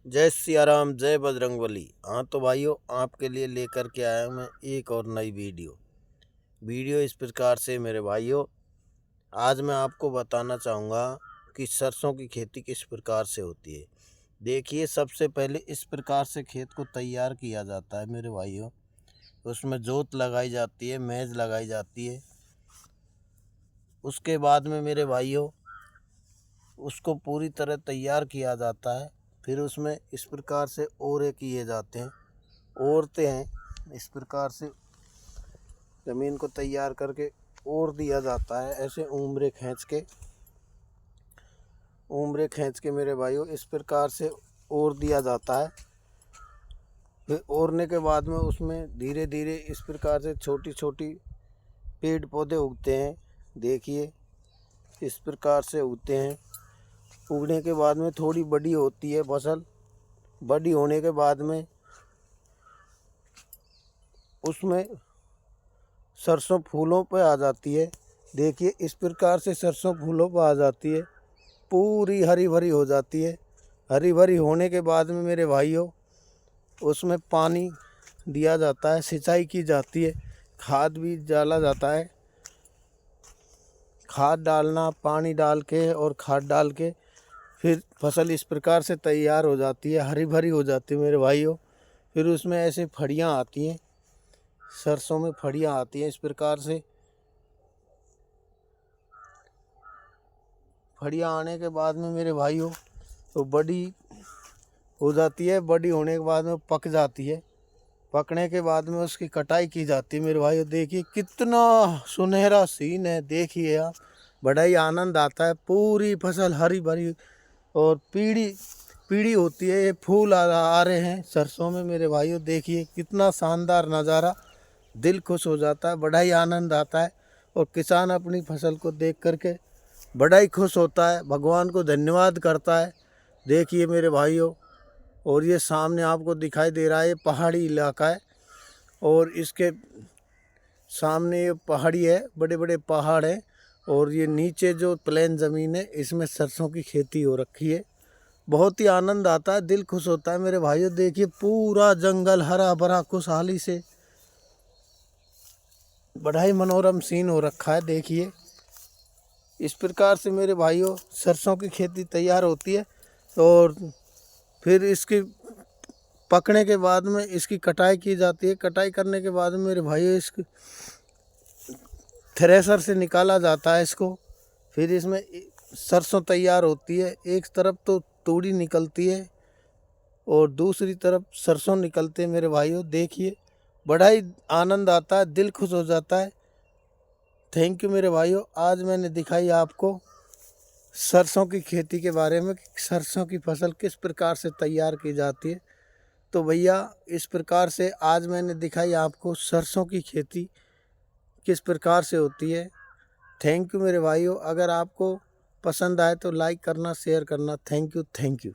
जय सिया राम, जय बजरंगबली। हाँ तो भाइयों, आपके लिए लेकर के आया मैं एक और नई वीडियो इस प्रकार से मेरे भाइयों। आज मैं आपको बताना चाहूँगा कि सरसों की खेती किस प्रकार से होती है। देखिए, सबसे पहले इस प्रकार से खेत को तैयार किया जाता है मेरे भाइयों। उसमें जोत लगाई जाती है, मेज लगाई जाती है। उसके बाद में मेरे भाइयों उसको पूरी तरह तैयार किया जाता है। फिर उसमें इस प्रकार से ओरे किए जाते हैं, ओरते हैं। इस प्रकार से ज़मीन को तैयार करके ओर दिया जाता है। ऐसे उम्रे खींच के मेरे भाइयों इस प्रकार से ओर दिया जाता है। फिर ओरने के बाद में उसमें धीरे धीरे इस प्रकार से छोटी छोटी पेड़ पौधे उगते हैं। देखिए, इस प्रकार से उगते हैं। उगने के बाद में थोड़ी बड़ी होती है फसल। बड़ी होने के बाद में उसमें सरसों फूलों पे आ जाती है। देखिए, इस प्रकार से सरसों फूलों पर आ जाती है, पूरी हरी भरी हो जाती है। हरी भरी होने के बाद में मेरे भाइयों उसमें पानी दिया जाता है, सिंचाई की जाती है, खाद भी डाला जाता है। खाद डालना, पानी डाल के और खाद डाल के फिर फसल इस प्रकार से तैयार हो जाती है, हरी भरी हो जाती है मेरे भाइयों। फिर उसमें ऐसे फड़ियाँ आती हैं, सरसों में फड़ियाँ आती हैं। इस प्रकार से फड़ियाँ आने के बाद में मेरे भाइयों तो बड़ी हो जाती है। बड़ी होने के बाद में पक जाती है। पकने के बाद में उसकी कटाई की जाती है मेरे भाइयों। देखिए कितना सुनहरा सीन है, देखिए आप, बड़ा ही आनंद आता है। पूरी फसल हरी भरी और पीड़ी पीड़ी होती है। ये फूल आ रहे हैं सरसों में मेरे भाइयों। देखिए कितना शानदार नज़ारा, दिल खुश हो जाता है, बड़ा ही आनंद आता है। और किसान अपनी फसल को देख करके बड़ा ही खुश होता है, भगवान को धन्यवाद करता है। देखिए मेरे भाइयों, और ये सामने आपको दिखाई दे रहा है, ये पहाड़ी इलाका है और इसके सामने ये पहाड़ी है, बड़े बड़े पहाड़ हैं। और ये नीचे जो प्लेन ज़मीन है, इसमें सरसों की खेती हो रखी है। बहुत ही आनंद आता है, दिल खुश होता है मेरे भाइयों। देखिए पूरा जंगल हरा भरा खुशहाली से, बड़ा ही मनोरम सीन हो रखा है। देखिए इस प्रकार से मेरे भाइयों सरसों की खेती तैयार होती है। और फिर इसकी पकने के बाद में इसकी कटाई की जाती है। कटाई करने के बाद में मेरे भाइयों इसको थ्रेशर से निकाला जाता है इसको। फिर इसमें सरसों तैयार होती है। एक तरफ तो तूड़ी निकलती है और दूसरी तरफ सरसों निकलते हैं मेरे भाइयों। देखिए बड़ा ही आनंद आता है, दिल खुश हो जाता है। थैंक यू मेरे भाइयों। आज मैंने दिखाई आपको सरसों की खेती के बारे में, सरसों की फसल किस प्रकार से तैयार की जाती है। तो भैया इस प्रकार से आज मैंने दिखाई आपको सरसों की खेती किस प्रकार से होती है। थैंक यू मेरे भाइयों। अगर आपको पसंद आए तो लाइक करना, शेयर करना। Thank you.